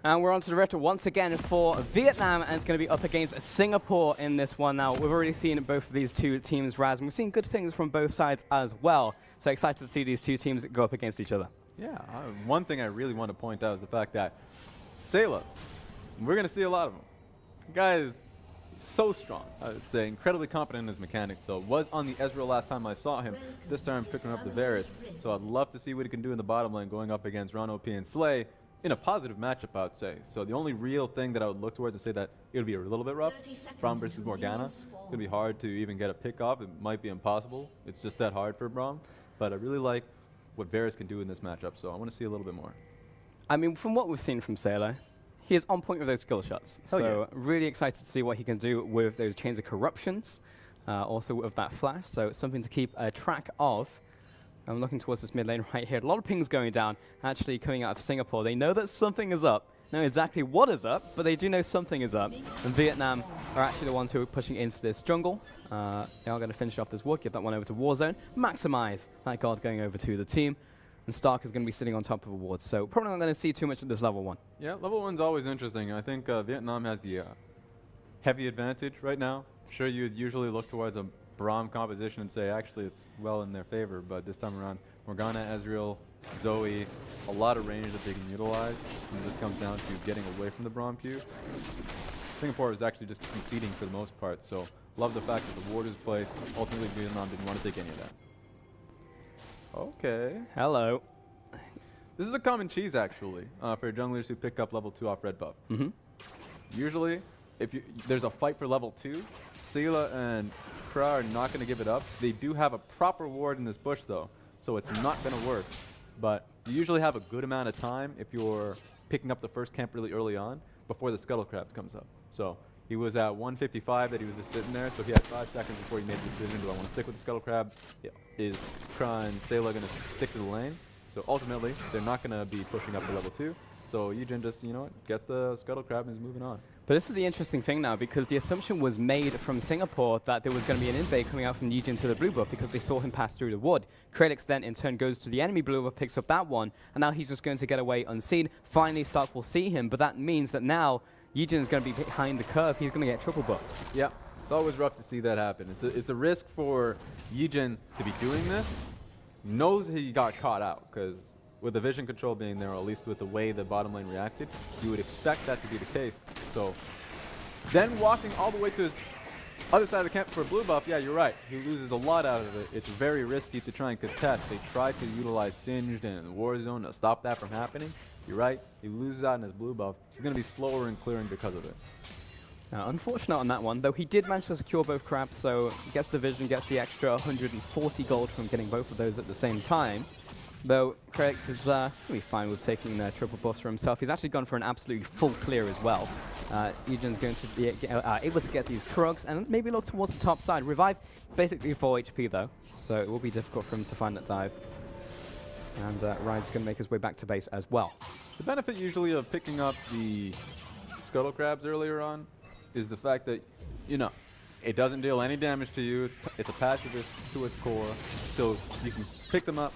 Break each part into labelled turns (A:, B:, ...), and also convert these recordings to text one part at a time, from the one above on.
A: And we're on to the retro once again for Vietnam, and it's going to be up against Singapore in this one. Now, we've already seen both of these two teams rise, and we've seen good things from both sides as well. So excited to see these two teams go up against each other.
B: Yeah, one thing I really want to point out is the fact that Sailor, we're going to see a lot of him. The guy is so strong, I would say, incredibly confident in his mechanics. So was on the Ezreal last time I saw him. This time picking up the Varus. So I'd love to see what he can do in the bottom lane going up against Ron P and Slay. In a positive matchup, I would say. So the only real thing that I would look towards and say that it would be a little bit rough, Braum versus Morgana. It's going to be hard to even get a pick off. It might be impossible. It's just that hard for Braum. But I really like what Varus can do in this matchup, so I want to see a little bit more.
A: I mean, from what we've seen from Sailor, he is on point with those skill shots.
B: Hell
A: so
B: yeah.
A: really excited to see what he can do with those chains of corruptions, also with that flash. So it's something to keep track of. I'm looking towards this mid lane right here. A lot of pings going down, actually coming out of Singapore. They know that something is up. Know exactly what is up, but they do know something is up. And Vietnam are actually the ones who are pushing into this jungle. They are going to finish off this wood, give that one over to Warzone, maximize that guard going over to the team. And Stark is going to be sitting on top of a ward. So probably not going to see too much at this level 1.
B: Yeah, level 1's always interesting. I think Vietnam has the heavy advantage right now. Sure, you'd usually look towards a Braum composition and say actually it's well in their favor, but this time around Morgana, Ezreal, Zoe, a lot of range that they can utilize, and this comes down to getting away from the Braum queue. Singapore is actually just conceding for the most part, so love the fact that the ward is placed. Ultimately Vietnam didn't want to take any of that. Okay.
A: Hello.
B: This is a common cheese actually for junglers who pick up level 2 off red buff. Usually if there's a fight for level 2, Sela and Kra are not going to give it up. They do have a proper ward in this bush though, so it's not going to work. But you usually have a good amount of time if you're picking up the first camp really early on before the Scuttle Crab comes up. So he was at 155 that he was just sitting there, so he had 5 seconds before he made the decision, do I want to stick with the Scuttle Crab? Is Kra and Sela going to stick to the lane? So ultimately, they're not going to be pushing up to level 2. So Yijin just, you know what, gets the Scuttle Crab and is moving on.
A: But this is the interesting thing now, because the assumption was made from Singapore that there was going to be an invade coming out from Yijin to the blue buff because they saw him pass through the wood. Krelix then in turn goes to the enemy blue buff, picks up that one, and now he's just going to get away unseen. Finally Stark will see him, but that means that now Yijin is going to be behind the curve. He's going to get triple buffed.
B: Yeah, it's always rough to see that happen. It's a risk for Yijin to be doing this. Knows he got caught out, because with the vision control being there, or at least with the way the bottom lane reacted, you would expect that to be the case. So then walking all the way to his other side of the camp for a blue buff, yeah, you're right. He loses a lot out of it. It's very risky to try and contest. They try to utilize Singed and Warzone to stop that from happening. You're right. He loses out in his blue buff. He's going to be slower in clearing because of it.
A: Unfortunate on that one, though he did manage to secure both crabs, so gets the vision, gets the extra 140 gold from getting both of those at the same time. Though Krelix is going to be fine with taking the triple buffs for himself. He's actually gone for an absolutely full clear as well. Yijin's going to be able to get these Krugs and maybe look towards the top side. Revive basically 4 HP though, so it will be difficult for him to find that dive. And Rise is going to make his way back to base as well.
B: The benefit usually of picking up the Scuttle Crabs earlier on is the fact that, you know, it doesn't deal any damage to you. It's a pacifist to its core, so you can pick them up,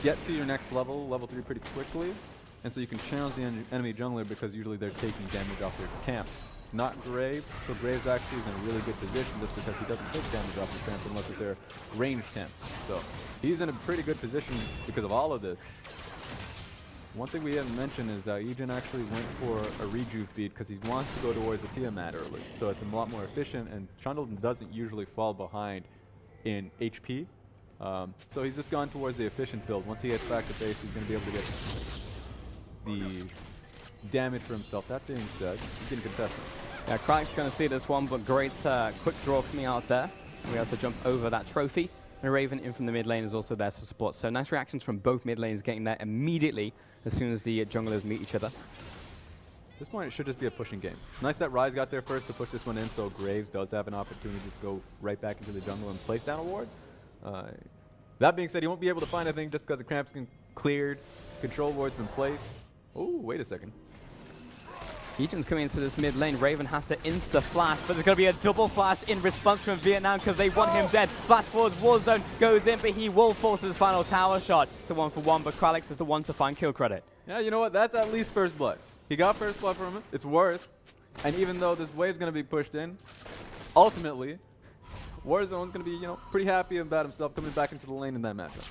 B: get to your next level, level 3 pretty quickly, and so you can challenge the enemy jungler because usually they're taking damage off their camp. Not Graves, so Graves actually is in a really good position just because he doesn't take damage off his camp unless they're ranged camps. So he's in a pretty good position because of all of this. One thing we haven't mentioned is that Yijin actually went for a rejuve beat because he wants to go towards the Tiamat early. So it's a lot more efficient, and Trundle doesn't usually fall behind in HP. So he's just gone towards the efficient build. Once he gets back to base, he's going to be able to get the damage for himself. That being said, he can contest it.
A: Yeah, Krag's going to see this one, but great quick draw coming out there. We have to jump over that trophy. And Raven in from the mid lane is also there to support. So nice reactions from both mid lanes, getting there immediately as soon as the junglers meet each other.
B: At this point, it should just be a pushing game. It's nice that Rise got there first to push this one in, so Graves does have an opportunity to go right back into the jungle and place down a ward. That being said, he won't be able to find anything just because the cramp's been cleared, control ward's been placed. Oh, wait a second.
A: Yijin's coming into this mid lane. Raven has to insta-flash, but there's going to be a double flash in response from Vietnam because they want him dead. Flash forwards, Warzone goes in, but he will fall to his final tower shot. It's a 1-for-1, but Krelix is the one to find kill credit.
B: Yeah, you know what? That's at least first blood. He got first blood from him. It's worth. And even though this wave's going to be pushed in, ultimately, Warzone's going to be, you know, pretty happy about himself coming back into the lane in that matchup.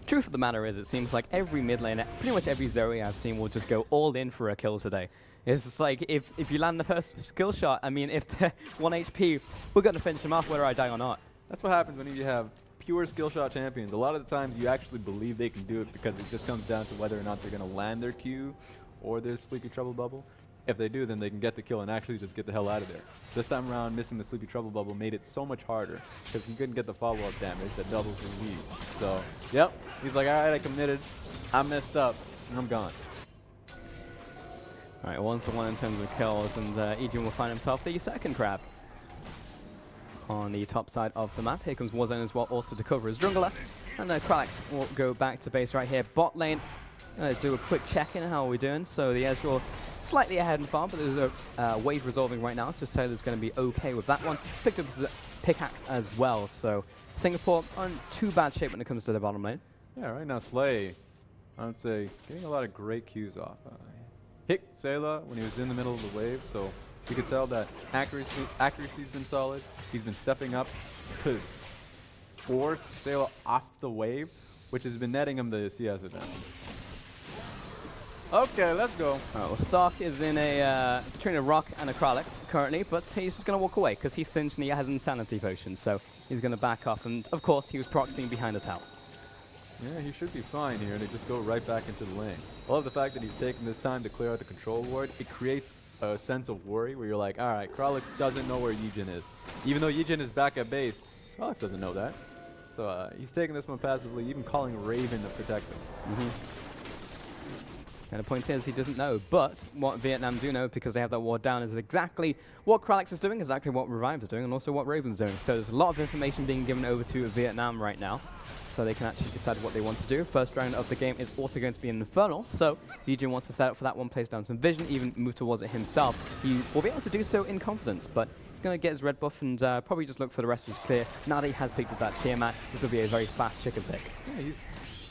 A: Truth of the matter is, it seems like every mid laner, pretty much every Zoe I've seen will just go all in for a kill today. It's just like, if you land the first skill shot, I mean, if they're 1 HP, we're going to finish them off whether I die or not.
B: That's what happens when you have pure skill shot champions. A lot of the times you actually believe they can do it because it just comes down to whether or not they're going to land their Q or their Sleepy Trouble Bubble. If they do, then they can get the kill and actually just get the hell out of there. This time around, missing the Sleepy Trouble Bubble made it so much harder because he couldn't get the follow-up damage that doubles the lead. So, yep, he's like, all right, I committed, I messed up, and I'm gone.
A: All right, 1-1 in terms of kills, and Ejin will find himself the second crab on the top side of the map. Here comes Warzone as well, also to cover his jungler. And Kralix will go back to base right here. Bot lane, do a quick check-in. How are we doing? So the Ezreal slightly ahead in farm, but there's a wave resolving right now, so Sailor's going to be okay with that one. Picked up his pickaxe as well, so Singapore aren't too bad shape when it comes to the bottom lane.
B: Yeah, right now Slay, I would say, getting a lot of great cues off. Hit Sayla when he was in the middle of the wave, so you could tell that accuracy's been solid. He's been stepping up to force Sayla off the wave, which has been netting him the CS advantage. Okay, let's go.
A: All right, well, Stark is in a between a rock and a Kralix currently, but he's just going to walk away because he's singed and he has Insanity Potion, so he's going to back off. And of course, he was proxying behind a tower.
B: Yeah, he should be fine here, and they just go right back into the lane. I love the fact that he's taking this time to clear out the control ward. It creates a sense of worry where you're like, all right, Kralix doesn't know where Yijin is. Even though Yijin is back at base, Kralix doesn't know that. So he's taking this one passively, even calling Raven to protect him.
A: And the point is he doesn't know, but what Vietnam do know, because they have that ward down, is exactly what Kralix is doing, exactly what Revive is doing, and also what Raven's doing. So there's a lot of information being given over to Vietnam right now, so they can actually decide what they want to do. First round of the game is also going to be an Infernal, so Yijin wants to set up for that one, place down some vision, even move towards it himself. He will be able to do so in confidence, but he's going to get his red buff and probably just look for the rest of his clear. Now that he has picked up that Tiamat, this will be a very fast chicken tick.
B: Yeah, he's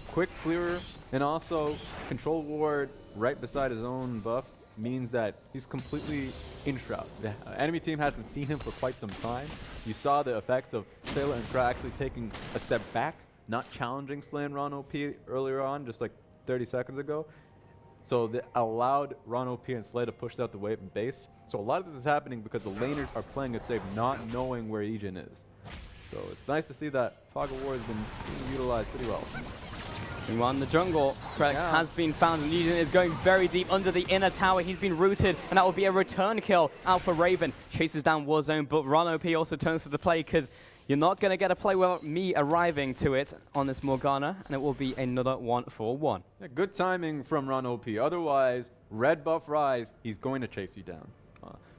B: quick clearer, and also control ward right beside his own buff means that he's completely in Shroud. The enemy team hasn't seen him for quite some time. You saw the effects of Sailor and Kra actually taking a step back, not challenging Slay and Ron OP earlier on, just like 30 seconds ago. So that allowed Ron OP and Slay to push out the wave and base. So a lot of this is happening because the laners are playing it safe, not knowing where Ejin is. So it's nice to see that Fog of War has been being utilized pretty well.
A: Meanwhile, in the jungle, Kralix has been found, and Legion is going very deep under the inner tower. He's been rooted, and that will be a return kill out for Raven. Chases down Warzone, but Ron OP also turns to the play, because you're not going to get a play without me arriving to it on this Morgana, and it will be another 1-for-1.
B: Yeah, good timing from Ron OP. Otherwise, red buff rise, he's going to chase you down.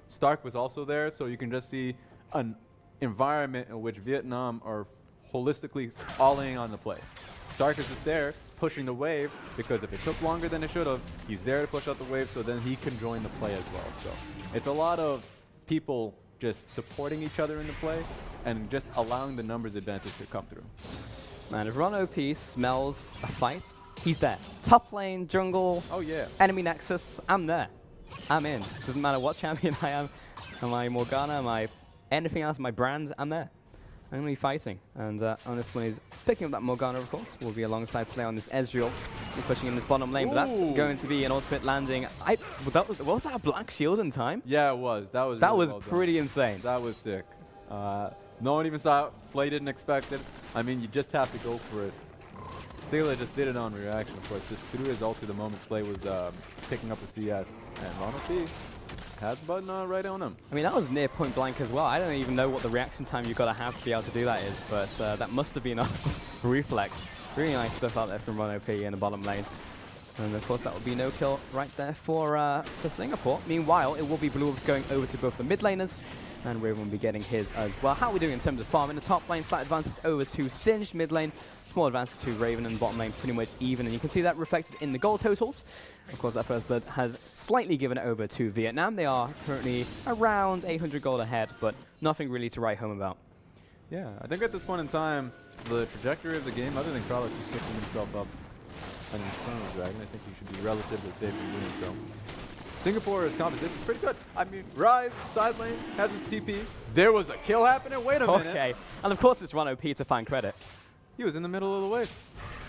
B: Stark was also there, so you can just see an environment in which Vietnam are holistically all-in on the play. Stark is just there, pushing the wave, because if it took longer than it should have, he's there to push out the wave, so then he can join the play as well. So it's a lot of people just supporting each other in the play, and just allowing the numbers advantage to come through.
A: Man, if Ron OP smells a fight, he's there. Top lane, jungle,
B: oh yeah,
A: enemy nexus, I'm there. I'm in. Doesn't matter what champion I am. Am I Morgana? Am I anything else? My brand? I'm there. I'm going to be fighting. And on this one, he's picking up that Morgana, of course. Will be alongside Slay on this Ezreal. We're pushing in this bottom lane, but that's going to be an ultimate landing. Was that a black shield in time?
B: Yeah, it was. That was
A: that
B: really
A: was
B: well
A: pretty
B: done.
A: insane.
B: That was sick. No one even saw it. Slay didn't expect it. I mean, you just have to go for it. Sailor just did it on reaction, of course. Just threw his ulti the moment Slay was picking up the CS. And Ron OP has the button right on him.
A: I mean, that was near point blank as well. I don't even know what the reaction time you've got to have be able to do that is, but that must have been a reflex. Really nice stuff out there from Ron OP in the bottom lane. And of course, that would be no kill right there for Singapore. Meanwhile, it will be Blue Wolves going over to both the mid laners, and Raven will be getting his as well. How are we doing in terms of farm? In the top lane, slight advantage over to Singed. Mid lane, small advantage to Raven, and bottom lane pretty much even. And you can see that reflected in the goal totals. Of course, that first blood has slightly given it over to Vietnam. They are currently around 800 gold ahead, but nothing really to write home about.
B: Yeah, I think at this point in time, the trajectory of the game, other than Kralix just picking himself up, an Infernal Dragon. I think he should be relatively safe in doing so. Singapore's competition is pretty good. I mean, Rise, side lane, has his TP. There was a kill happening. Wait a minute.
A: Okay. And of course it's Run OP to find credit.
B: He was in the middle of the wave.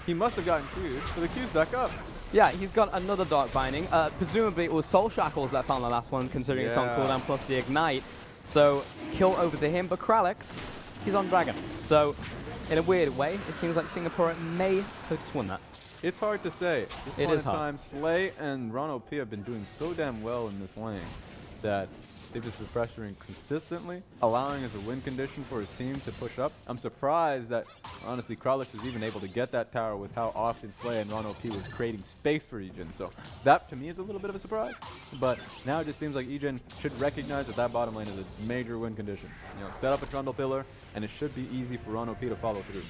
B: He must have gotten Q'd, so the Q's back up.
A: Yeah, he's got another Dark Binding. Presumably it was Soul Shackles that found the last one, considering it's on cooldown plus the Ignite. So, kill over to him, but Kralix, he's on Dragon. So, in a weird way, it seems like Singapore may have just won that.
B: It's hard to say.
A: It is hard.
B: Slay and Ron OP have been doing so damn well in this lane that they've just been pressuring consistently, allowing as a win condition for his team to push up. I'm surprised that, honestly, Kralix was even able to get that tower with how often Slay and Ron OP was creating space for EGen. So that, to me, is a little bit of a surprise. But now it just seems like EGen should recognize that that bottom lane is a major win condition. You know, set up a Trundle Pillar, and it should be easy for Ron OP to follow through.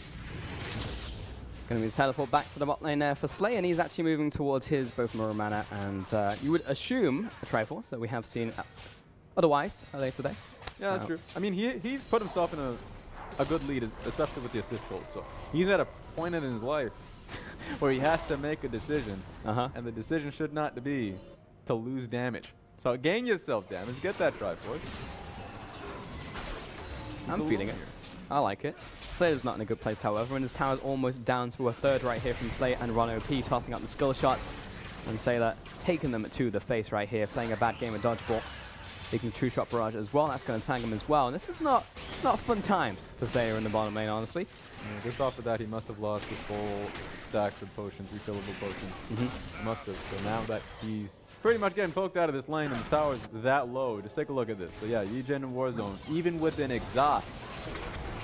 A: Going to be teleport back to the bot lane there for Slay, and he's actually moving towards his both Mirror Mana and you would assume a Triforce that we have seen otherwise later today.
B: Yeah, that's true. I mean, he's put himself in a good lead, especially with the assist hold. So he's at a point in his life where he has to make a decision, and the decision should not be to lose damage. So gain yourself damage, get that Triforce.
A: I'm feeling it. I like it. Slayer's not in a good place, however, and his tower's almost down to a third right here from Slay and Ron OP, tossing up the skill shots. And Sailor taking them to the face right here, playing a bad game of dodgeball. Taking True Shot Barrage as well, that's going to tag him as well. And this is not fun times for Sailor in the bottom lane, honestly.
B: Yeah, just off of that, he must have lost his full stacks of potions, refillable potions. Must have. So now that he's pretty much getting poked out of this lane and the tower's that low, just take a look at this. So yeah, EGen and Warzone, even with an exhaust,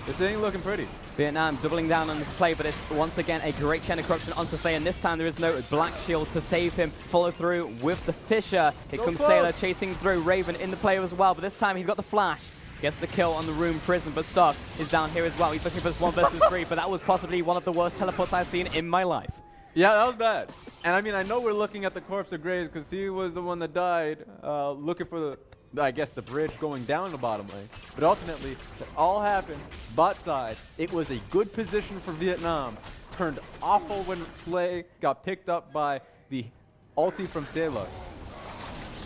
B: this ain't looking pretty.
A: Vietnam doubling down on this play, but it's once again a great chain of corruption onto Slay, and this time there is no Black Shield to save him. Follow through with the Fissure. Here comes Sailor chasing through Raven in the play as well, but this time he's got the flash. Gets the kill on the Room Prison, but Stark is down here as well. He's looking for this 1 versus 3, but that was possibly one of the worst teleports I've seen in my life.
B: Yeah, that was bad. And I mean, I know we're looking at the corpse of Graves because he was the one that died looking for I guess the bridge going down the bottom lane. But ultimately, it all happened bot side. It was a good position for Vietnam. Turned awful when Slay got picked up by the ulti from Sailor.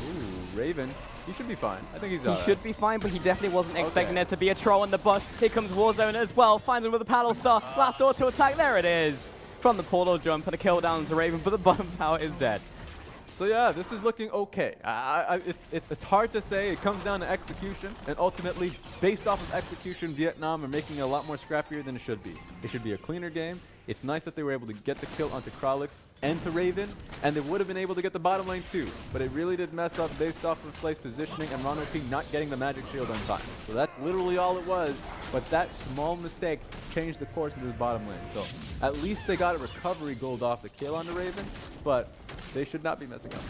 B: Ooh, Raven. He should be fine. I think he's
A: He should be fine, but he definitely wasn't expecting there to be a troll in the bush. Here comes Warzone as well. Finds him with a paddle star. Last auto attack. There it is. From the portal jump and a kill down to Raven, but the bottom tower is dead.
B: So yeah, this is looking okay. It's hard to say. It comes down to execution, and ultimately, based off of execution, Vietnam are making it a lot more scrappier than it should be. It should be a cleaner game. It's nice that they were able to get the kill onto Kralix and to Raven, and they would have been able to get the bottom lane too, but it really did mess up based off of Slay's positioning and Ron OP not getting the magic shield on time. So that's literally all it was, but that small mistake changed the course of this bottom lane. So at least they got a recovery gold off the kill on the Raven, but they should not be messing up.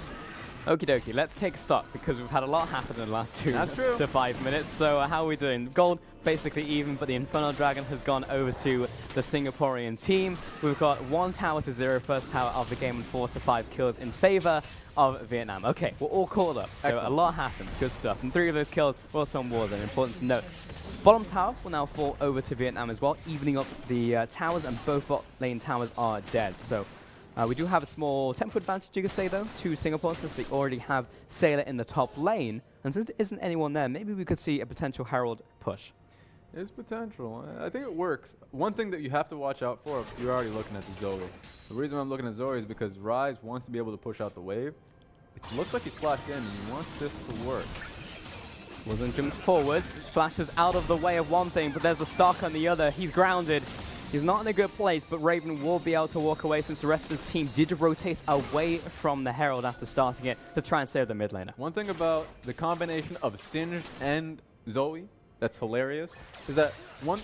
A: Okie dokie, let's take stock because we've had a lot happen in the last 2
B: That's true.
A: to 5 minutes. So how are we doing? Gold basically even, but the Infernal Dragon has gone over to the Singaporean team. We've got 1 tower to 0, first tower of the game, and 4 to 5 kills in favor of Vietnam. Okay, we're all caught up, so excellent. A lot happened, good stuff. And 3 of those kills were also on Warzone, important to note. Bottom tower will now fall over to Vietnam as well, evening up the towers, and both bot lane towers are dead. So we do have a small tempo advantage, you could say, though, to Singapore, since they already have Sailor in the top lane. And since there isn't anyone there, maybe we could see a potential Herald push.
B: There's potential. I think it works. One thing that you have to watch out for, if you're already looking at the Zoe. The reason I'm looking at Zoe is because Rise wants to be able to push out the wave. It looks like he's flashed in, and he wants this to work.
A: Warzone jumps forwards, flashes out of the way of one thing, but there's a Stark on the other. He's grounded. He's not in a good place, but Raven will be able to walk away since the rest of his team did rotate away from the Herald after starting it to try and save the mid laner.
B: One thing about the combination of Singed and Zoe that's hilarious is that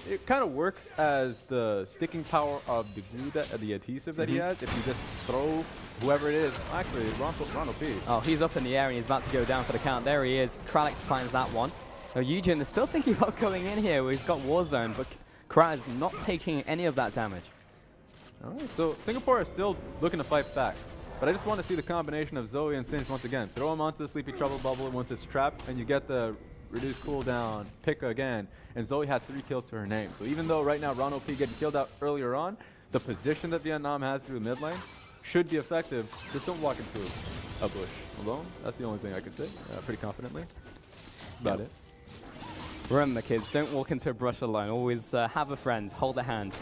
B: it kind of works as the sticking power of the glue, the adhesive that he has. If you just throw whoever it is, actually, Ron OP.
A: Oh, he's up in the air and he's about to go down for the count. There he is. Kralix finds that one. Now, EGen is still thinking about going in here where he's got Warzone, but Kraz not taking any of that damage.
B: All right, so Singapore is still looking to fight back. But I just want to see the combination of Zoe and Singed once again. Throw him onto the Sleepy Trouble Bubble once it's trapped, and you get the reduced cooldown, pick again, and Zoe has 3 kills to her name. So even though right now Ron OP getting killed out earlier on, the position that Vietnam has through the mid lane should be effective. Just don't walk into a bush alone. That's the only thing I can say pretty confidently. About it.
A: Remember, kids, don't walk into a brush alone. Always have a friend, hold a hand.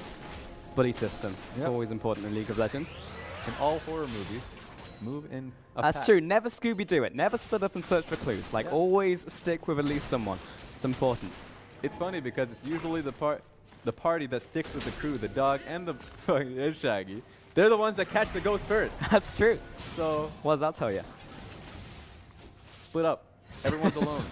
A: Buddy system. It's always important in League of Legends.
B: In all horror movies, move in a
A: That's
B: pack.
A: true. Never Scooby-Doo it. Never split up and search for clues. Like, always stick with at least someone. It's important.
B: It's funny because it's usually the party that sticks with the crew, the dog and the fucking Shaggy. They're the ones that catch the ghost first.
A: That's true.
B: So
A: What does that tell you?
B: split up. Everyone's alone.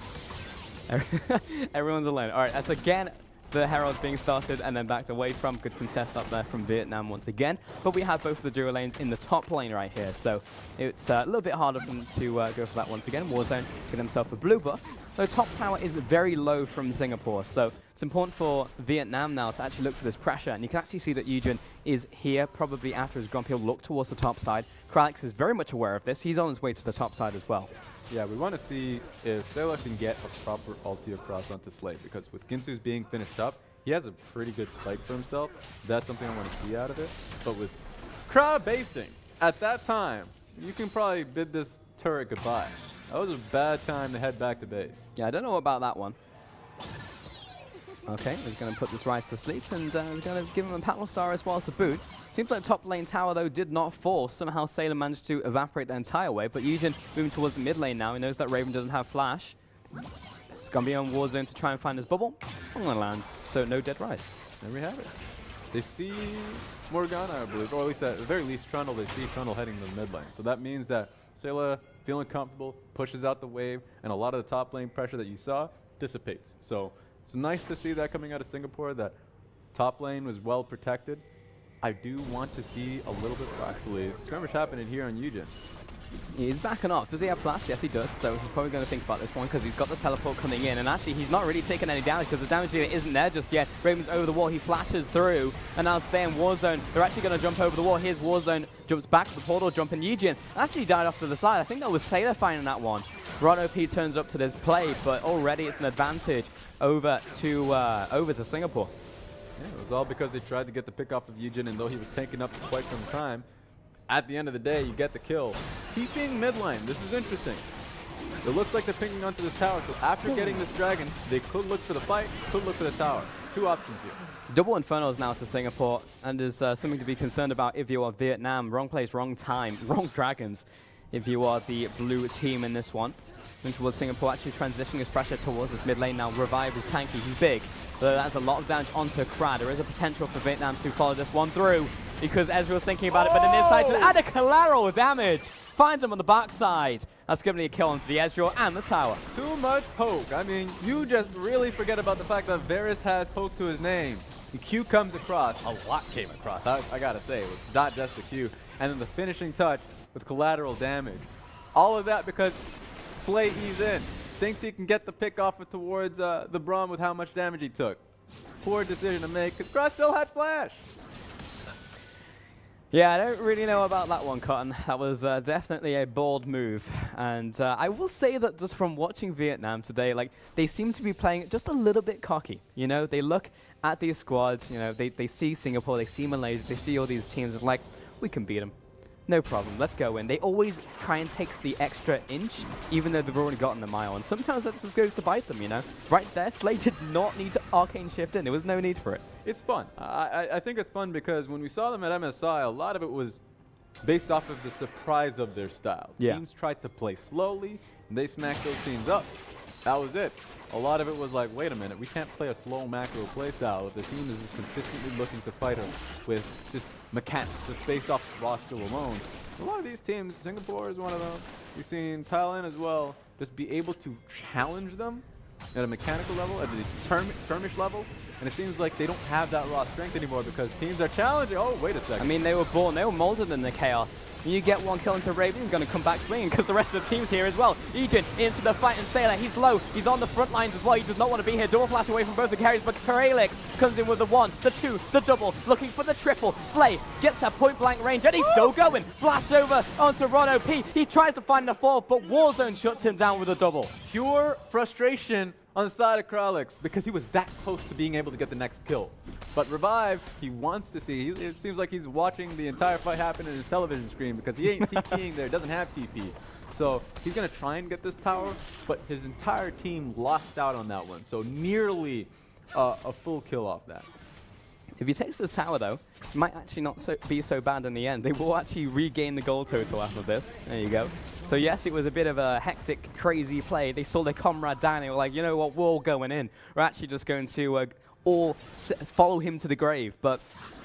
A: Everyone's alone. All right, that's again the Heralds being started and then backed away from. Good contest up there from Vietnam once again. But we have both of the duo lanes in the top lane right here. So it's a little bit harder for them to go for that once again. Warzone get himself a blue buff. The top tower is very low from Singapore. So it's important for Vietnam now to actually look for this pressure. And you can actually see that Eugen is here probably after his Grump. He'll look towards the top side. Kralix is very much aware of this. He's on his way to the top side as well.
B: Yeah, we want to see if Sayla can get a proper ulti across onto Slay, because with Ginsu's being finished up, he has a pretty good spike for himself. That's something I want to see out of it. But with crowd basing, at that time, you can probably bid this turret goodbye. That was a bad time to head back to base.
A: Yeah, I don't know about that one. Okay, he's going to put this Rise to sleep, and he's going to give him a Battle Star as well to boot. Seems like top lane tower, though, did not fall. Somehow Sailor managed to evaporate the entire way, but Eugen moving towards the mid lane now. He knows that Raven doesn't have flash. It's going to be on Warzone to try and find his bubble. I'm going to land, so no dead Rise.
B: There we have it. They see Morgana, I believe, or at least at the very least Trundle. They see Trundle heading to the mid lane. So that means that Sayla, feeling comfortable, pushes out the wave, and a lot of the top lane pressure that you saw dissipates. So it's nice to see that coming out of Singapore, that top lane was well protected. I do want to see a little bit, actually, skirmish happening here on Eugen.
A: He's backing off. Does he have flash? Yes, he does. So he's probably going to think about this one because he's got the teleport coming in. And actually, he's not really taking any damage because the damage unit isn't there just yet. Raven's over the wall. He flashes through. And now stay in Warzone. They're actually going to jump over the wall. Here's Warzone. Jumps back to the portal. Jump in Eugen. Actually died off to the side. I think that was Sailor finding that one. Rono P turns up to this play, but already it's an advantage over to Singapore.
B: Yeah, it was all because they tried to get the pick off of Eugen, and though he was tanking up for quite some time, at the end of the day, you get the kill. Keeping mid lane, this is interesting. It looks like they're pinging onto this tower, so after getting this dragon, they could look for the fight, could look for the tower. Two options here.
A: Double Infernos now to Singapore, and there's something to be concerned about if you are Vietnam. Wrong place, wrong time, wrong dragons if you are the blue team in this one. Moving towards Singapore, actually transitioning his pressure towards this mid lane now. Revive is tanky, he's big. But that's a lot of damage onto Krad. There is a potential for Vietnam to follow this one through because Ezreal's thinking about it, but then inside to add a collateral damage. Finds him on the backside. That's going to be a kill onto the Ezreal and the tower.
B: Too much poke. I mean, you just really forget about the fact that Varus has poke to his name. The Q comes across. A lot came across. I gotta say, it was not just the Q. And then the finishing touch with collateral damage. All of that because Slay ease in. Thinks he can get the pick off it towards the Braum with how much damage he took. Poor decision to make, because Cross still had flash.
A: Yeah, I don't really know about that one, Cotton. That was definitely a bold move. And I will say that just from watching Vietnam today, like, they seem to be playing just a little bit cocky. You know, they look at these squads, you know, they see Singapore, they see Malaysia, they see all these teams, and like, we can beat them. No problem, let's go in. They always try and take the extra inch, even though they've already gotten the mile. And sometimes that just goes to bite them, you know? Right there, Slay did not need to arcane shift in. There was no need for it.
B: It's fun. I think it's fun because when we saw them at MSI, a lot of it was based off of the surprise of their style.
A: Yeah.
B: Teams tried to play slowly, and they smacked those teams up. That was it. A lot of it was like, wait a minute, we can't play a slow macro playstyle if the team is just consistently looking to fight us with just mechanics, just based off raw skill alone. A lot of these teams, Singapore is one of them, we've seen Thailand as well, just be able to challenge them at a mechanical level, at the skirmish level, and it seems like they don't have that raw strength anymore because teams are challenging. Oh, wait a second.
A: I mean, they were molded in the chaos. You get one kill into Raven, you're going to come back swinging because the rest of the team's here as well. Eugen into the fight, and Sailor, he's low. He's on the front lines as well. He does not want to be here. Double flash away from both the carries, but Kralix comes in with the 1, the 2, the double, looking for the triple. Slay gets that point blank range, and he's still going. Flash over onto Rono P. He tries to find the 4, but Warzone shuts him down with a double.
B: Pure frustration on the side of Kralix because he was that close to being able to get the next kill. But Revive, he wants to see. It seems like he's watching the entire fight happen in his television screen because he ain't TPing there, doesn't have TP. So he's going to try and get this tower, but his entire team lost out on that one. So nearly a full kill off that.
A: If he takes this tower, though, it might actually not be so bad in the end. They will actually regain the goal total after this. There you go. So yes, it was a bit of a hectic, crazy play. They saw their comrade down. They were like, you know what, we're all going in. We're actually just going to all follow him to the grave. But,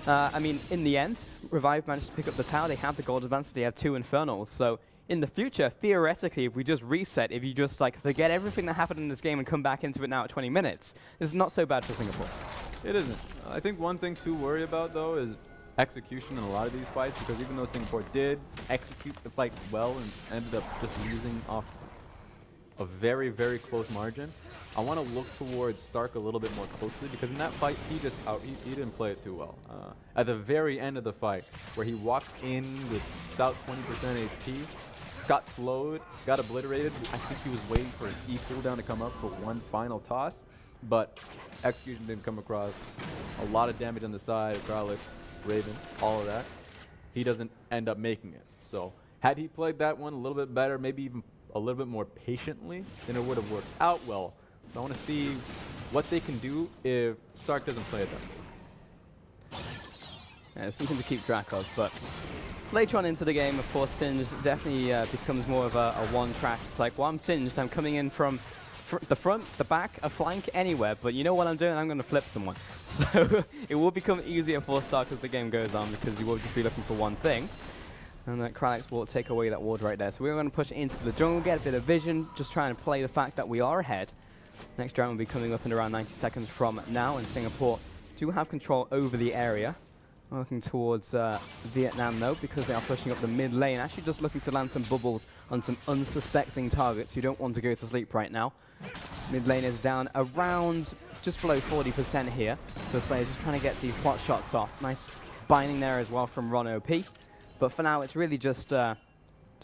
A: I mean, in the end, Revive managed to pick up the tower. They have the gold advantage. They have 2 Infernals. So in the future, theoretically, if we just reset, if you just like forget everything that happened in this game and come back into it now at 20 minutes, this is not so bad for Singapore.
B: It isn't. I think one thing to worry about, though, is execution in a lot of these fights, because even though Singapore did execute the fight well and ended up just losing off a very, very close margin, I want to look towards Stark a little bit more closely, because in that fight, he didn't play it too well. At the very end of the fight, where he walked in with about 20% HP, got slowed, got obliterated. I think he was waiting for his E cooldown to come up for one final toss, but execution didn't come across. A lot of damage on the side, Garlic, Raven, all of that. He doesn't end up making it. So had he played that one a little bit better, maybe even a little bit more patiently, then it would have worked out well. So I want to see what they can do if Stark doesn't play it that way.
A: Yeah, it's something to keep track of, but later on into the game, of course, Singed definitely becomes more of a one-track. It's like, well, I'm Singed, I'm coming in from the front, the back, a flank, anywhere, but you know what I'm doing? I'm going to flip someone. So it will become easier for Stark as the game goes on, because you will just be looking for one thing. And that Kralix will take away that ward right there. So we're going to push into the jungle, get a bit of vision, just trying to play the fact that we are ahead. Next round will be coming up in around 90 seconds from now, and Singapore do have control over the area. Working towards Vietnam, though, because they are pushing up the mid lane. Actually just looking to land some bubbles on some unsuspecting targets who don't want to go to sleep right now. Mid lane is down around just below 40% here. So Slayer's just trying to get these pot shots off. Nice binding there as well from Ron OP. But for now, it's really just a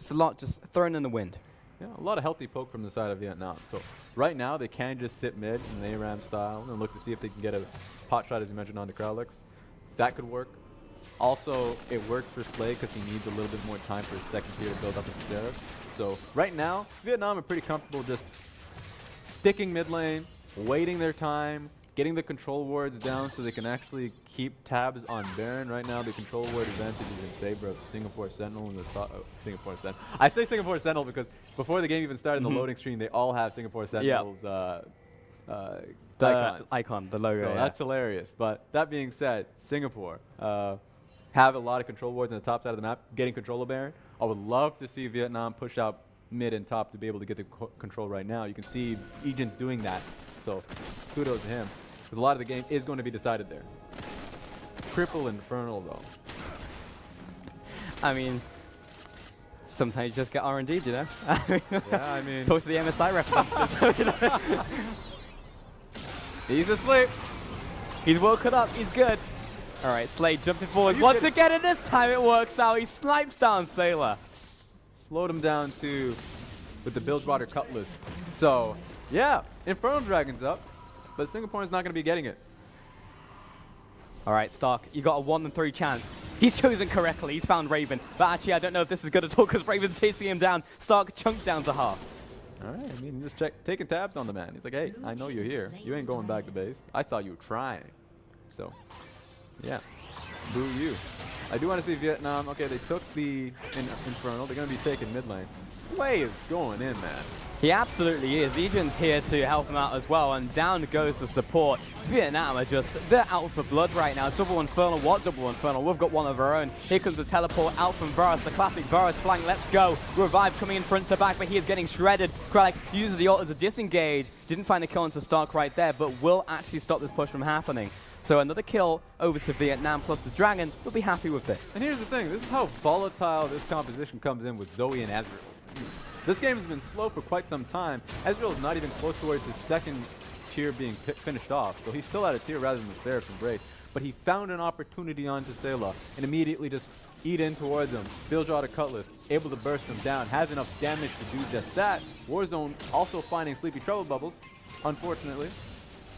A: lot just thrown in the wind.
B: Yeah, a lot of healthy poke from the side of Vietnam. So right now, they can just sit mid in an ARAM style and look to see if they can get a pot shot, as you mentioned, on the Kralix. That could work. Also, it works for Slay because he needs a little bit more time for his second tier to build up his Sheriff. So right now, Vietnam are pretty comfortable just sticking mid lane, waiting their time, getting the control wards down so they can actually keep tabs on Baron. Right now, the control ward advantage is in favor of Singapore Sentinel in the top. Singapore Sentinel. I say Singapore Sentinel because before the game even started in the loading screen, they all have Singapore Sentinel's
A: icon, the logo.
B: So
A: yeah.
B: that's hilarious. But that being said, Singapore have a lot of control wards on the top side of the map, getting control of Baron. I would love to see Vietnam push out mid and top to be able to get the control right now. You can see Egan's doing that. So kudos to him. Because a lot of the game is going to be decided there. Triple Infernal, though.
A: I mean, sometimes you just get R&D, you know?
B: Yeah, I mean...
A: Talk to the MSI reference.
B: He's asleep.
A: He's woken up. He's good. All right, Slade jumping forward once again, and this time it works out. He snipes down Sailor.
B: Slowed him down too with the Bilgewater Cutlass. So, yeah, Infernal Dragon's up, but Singapore is not going to be getting it.
A: All right, Stark, you got a 1 in 3 chance. He's chosen correctly. He's found Raven. But actually, I don't know if this is good at all because Raven's chasing him down. Stark chunked down to half.
B: All right, I mean, just taking tabs on the man. He's like, hey, I know you're here. You ain't going back to base. I saw you trying. So, yeah, boo you. I do want to see Vietnam. Okay, they took the Infernal. They're going to be taking mid lane. Slay is going in, man.
A: He absolutely is. Egan's here to help him out as well, and down goes the support. Vietnam are just, they're out for blood right now. Double Infernal, what double Infernal? We've got one of our own. Here comes the teleport out from Varus, the classic Varus flank. Let's go. Revive coming in front to back, but he is getting shredded. Kralix uses the ult as a disengage. Didn't find a kill onto Stark right there, but will actually stop this push from happening. So another kill over to Vietnam plus the Dragon. They'll be happy with this.
B: And here's the thing. This is how volatile this composition comes in with Zoe and Ezreal. This game has been slow for quite some time. Ezreal is not even close towards his second tier being finished off, so he's still at a tier rather than the Seraph and Braid. But he found an opportunity onto Selah and immediately just eat in towards him. Bilgewater Cutlass, able to burst him down, has enough damage to do just that. Warzone also finding Sleepy Trouble Bubbles, unfortunately.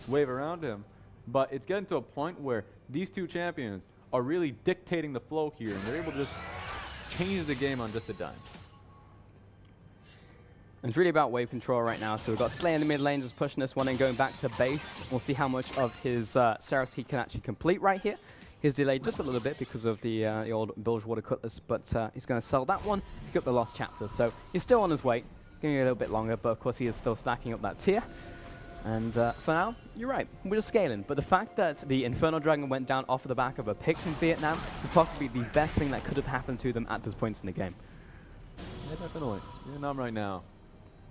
B: Wave around him. but it's getting to a point where these two champions are really dictating the flow here, and they're able to just change the game on just a dime.
A: It's really about wave control right now, so we've got Slay in the mid lane just pushing this one and going back to base. We'll see how much of his Seraph he can actually complete right here. He's delayed just a little bit because of the old Bilgewater Cutlass, but he's going to sell that one, pick up the Lost Chapter. So he's still on his way. It's going to be a little bit longer, but of course he is still stacking up that tier. And for now, you're right, we're just scaling. But the fact that the Infernal Dragon went down off of the back of a pick from Vietnam is possibly the best thing that could have happened to them at this point in the game.
B: Yeah, definitely. Vietnam right now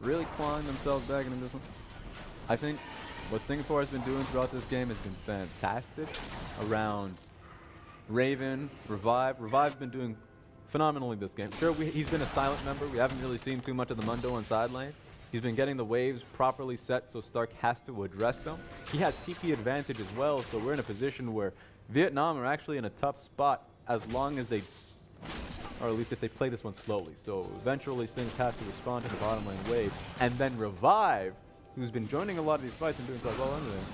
B: really clawing themselves back into this one. I think what Singapore has been doing throughout this game has been fantastic around Raven, Revive. Revive's been doing phenomenally this game. Sure, he's been a silent member. We haven't really seen too much of the Mundo on side lanes. He's been getting the waves properly set, so Stark has to address them. He has TP advantage as well, so we're in a position where Vietnam are actually in a tough spot as long as they, or at least if they play this one slowly. So eventually Sings has to respond to the bottom lane wave, and then Revive, who's been joining a lot of these fights and doing quite well under them,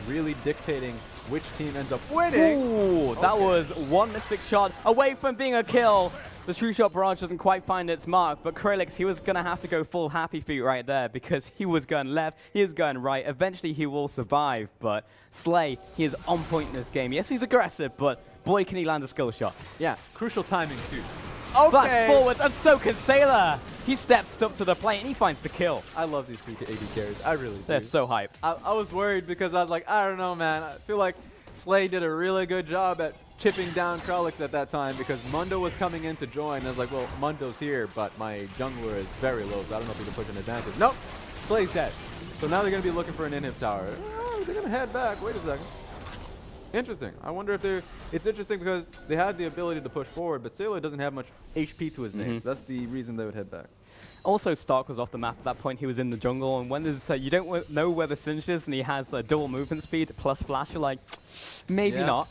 B: really dictating which team ends up winning.
A: Ooh, that was 1 missing shot away from being a kill. The True Shot Barrage doesn't quite find its mark, but Kralix, he was going to have to go full happy feet right there because he was going left, he was going right. Eventually he will survive, but Slay, he is on point in this game. Yes, he's aggressive, but boy, can he land a skill shot.
B: Yeah, crucial timing too.
A: Okay. Flash forwards, and so can Sailor. He steps up to the plate and he finds the kill.
B: I love these two AD carries. I really do.
A: They're so hype.
B: I was worried because I was like, I don't know, man. I feel like Slay did a really good job at chipping down Kralix at that time because Mundo was coming in to join. I was like, well, Mundo's here, but my jungler is very low, so I don't know if he can push an advantage. Nope, Slay's dead. So now they're going to be looking for an inhib tower. Oh, they're going to head back. Wait a second. Interesting. I wonder if they're... It's interesting because they had the ability to push forward, but Sailor doesn't have much HP to his name. So that's the reason they would head back.
A: Also, Stark was off the map at that point. He was in the jungle, and when there's you don't know where the Singed is, and he has double movement speed plus flash, you're like, maybe not.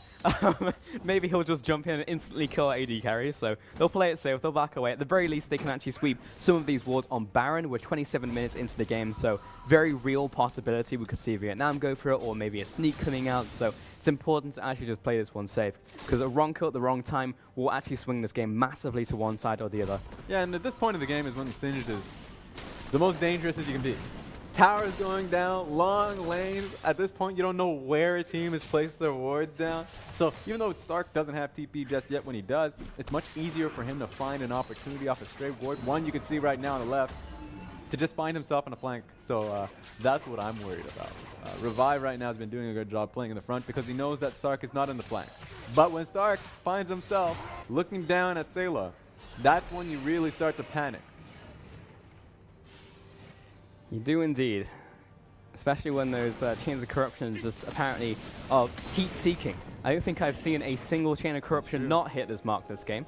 A: Maybe he'll just jump in and instantly kill AD carries. So they'll play it safe, they'll back away. At the very least, they can actually sweep some of these wards on Baron. We're 27 minutes into the game, so very real possibility we could see Vietnam go for it, or maybe a sneak coming out. So it's important to actually just play this one safe, because a wrong kill at the wrong time will actually swing this game massively to one side or the other.
B: Yeah, and at this point of the game is when Singed is the most dangerous as you can be. Towers going down, long lanes. At this point, you don't know where a team has placed their wards down. So even though Stark doesn't have TP just yet, when he does, it's much easier for him to find an opportunity off a stray ward. One you can see right now on the left, to just find himself on a flank. So that's what I'm worried about. Revive right now has been doing a good job playing in the front because he knows that Stark is not in the flank. But when Stark finds himself looking down at Sayla, that's when you really start to panic.
A: You do indeed. Especially when those chains of corruption just apparently are heat-seeking. I don't think I've seen a single chain of corruption not hit this mark this game.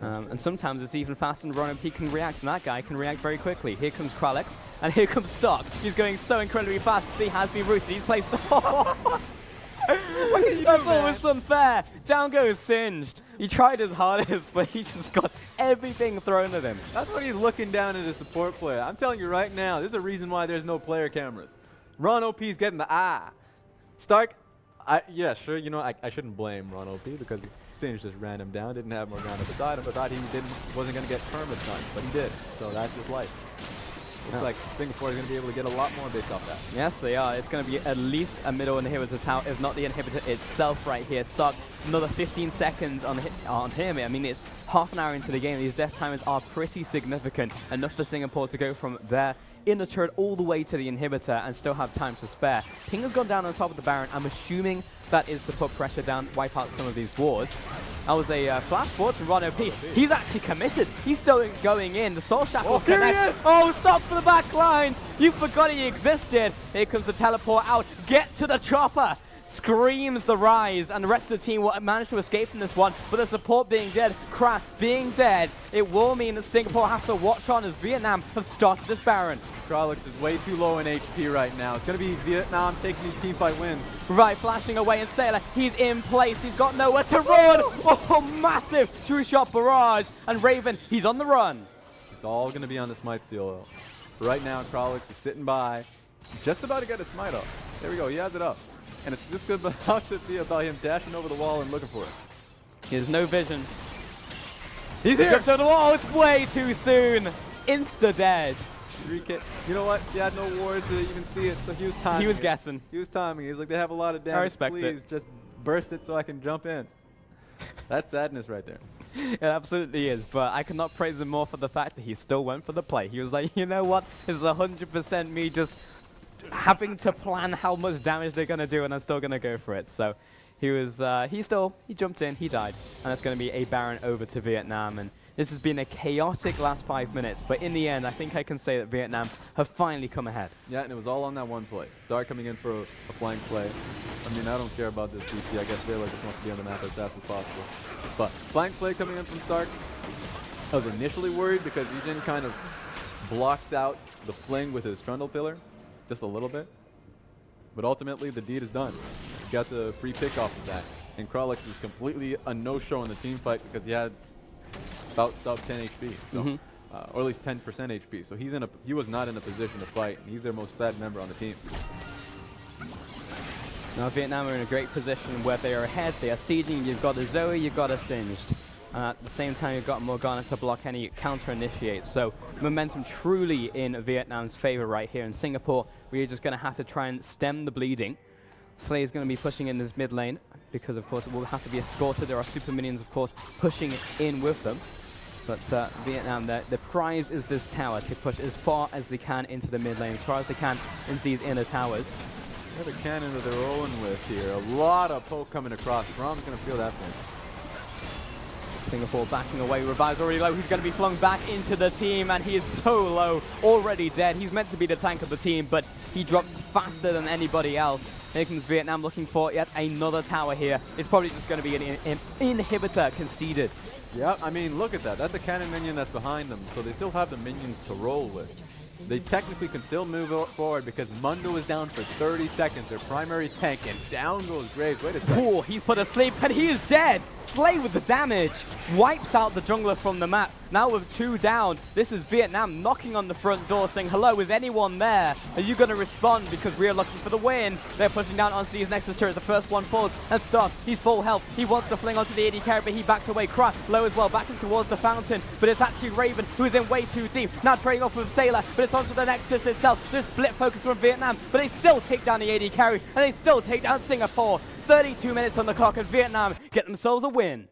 A: And sometimes it's even faster than Ronan P can react, and that guy can react very quickly. Here comes Kralix, and here comes Stark. He's going so incredibly fast, but he has been rooted. He's placed... That's almost unfair. Down goes Singed. He tried his hardest, but he just got everything thrown at him.
B: That's what he's looking down at a support player. I'm telling you right now, there's a reason why there's no player cameras. Ron OP's getting the eye. Stark, yeah, sure, you know, I shouldn't blame Ron OP because Singed just ran him down, didn't have Morgana beside him. I thought he wasn't going to get permit done, but he did. So that's his life. Looks like Singapore is going to be able to get a lot more based off that.
A: Yes, they are. It's going to be at least a middle inhibitor tower, if not the inhibitor itself right here. Stark, another 15 seconds on him. I mean, it's half an hour into the game. These death timers are pretty significant. Enough for Singapore to go from their inner turret all the way to the inhibitor and still have time to spare. Ping has gone down on top of the Baron. I'm assuming that is to put pressure down, wipe out some of these wards. That was a flash forward from Ron OP. He's actually committed. He's still going in. The Soul Shackles connect. Oh, stop for the back lines. You forgot he existed. Here comes the teleport out. Get to the chopper. Screams the Rise, and the rest of the team will manage to escape from this one, but the support being dead, Crash being dead, it will mean that Singapore have to watch on as Vietnam have started this Baron.
B: Kralix is way too low in HP right now. It's going to be Vietnam taking these teamfight wins.
A: Right, flashing away, and Sailor, he's in place. He's got nowhere to run. Oh, massive True Shot Barrage, and Raven, he's on the run.
B: It's all going to be on the smite steal, though. Right now, Kralix is sitting by, just about to get a smite up. There we go, he has it up. And it's just about to be about him dashing over the wall and looking for it.
A: He has no vision.
B: He's
A: He
B: here!
A: jumps over the wall. It's way too soon. Insta-dead.
B: 3K. You know what? He had no wards to even see it, so he was timing
A: He was
B: it.
A: guessing.
B: He was timing. He was like, they have a lot of damage.
A: respect
B: Please,
A: it.
B: just burst it so I can jump in. That's sadness right there.
A: It absolutely is, but I cannot praise him more for the fact that he still went for the play. He was like, you know what? This is 100% me just having to plan how much damage they're going to do, and I'm still going to go for it. So he was, he jumped in, he died, and it's going to be a Baron over to Vietnam. And this has been a chaotic last 5 minutes, but in the end, I think I can say that Vietnam have finally come ahead.
B: Yeah, and it was all on that one play. Star coming in for a flank play. I mean, I don't care about this DP. I guess Sailor just wants to be on the map as fast as possible. But flank play coming in from Stark. I was initially worried because Ejin kind of blocked out the fling with his Trundle Pillar just a little bit. But ultimately, the deed is done. He got the free pick off of that. And Kralix was completely a no-show in the team fight because he had about sub 10 HP. So, or at least 10% HP. So he was not in a position to fight, and he's their most fed member on the team.
A: Now Vietnam are in a great position where they are ahead, they are sieging, you've got a Zoe, you've got a Singed. At the same time, you've got Morgana to block any counter-initiate. So momentum truly in Vietnam's favor right here in Singapore. We're just going to have to try and stem the bleeding. Slay is going to be pushing in this mid lane because, of course, it will have to be escorted. There are super minions, of course, pushing in with them. But Vietnam, the prize is this tower to push as far as they can into the mid lane, as far as they can into these inner towers.
B: They have a cannon that they're rolling with here. A lot of poke coming across. Brom's going to feel that thing.
A: Singapore backing away. Revive's already low. He's going to be flung back into the team, and he is so low, already dead. He's meant to be the tank of the team, but he drops faster than anybody else. Here comes Vietnam looking for yet another tower here. It's probably just going to be an inhibitor conceded.
B: Yeah, I mean, look at that. That's a cannon minion that's behind them, so they still have the minions to roll with. They technically can still move forward because Mundo is down for 30 seconds, their primary tank, and down goes Graves. Wait a second.
A: Cool, he's put asleep, and he is dead. Slay with the damage, wipes out the jungler from the map. Now with 2 down, this is Vietnam knocking on the front door saying, hello, is anyone there? Are you going to respond? Because we are looking for the win. They're pushing down on C's Nexus turret. The first one falls, and Stark, he's full health. He wants to fling onto the AD carry, but he backs away. Cry, low as well, backing towards the fountain, but it's actually Raven who's in way too deep. Now trading off with Sailor, but it's onto the Nexus itself. There's split focus from Vietnam, but they still take down the AD carry, and they still take down Singapore. 32 minutes on the clock, and Vietnam get themselves a win.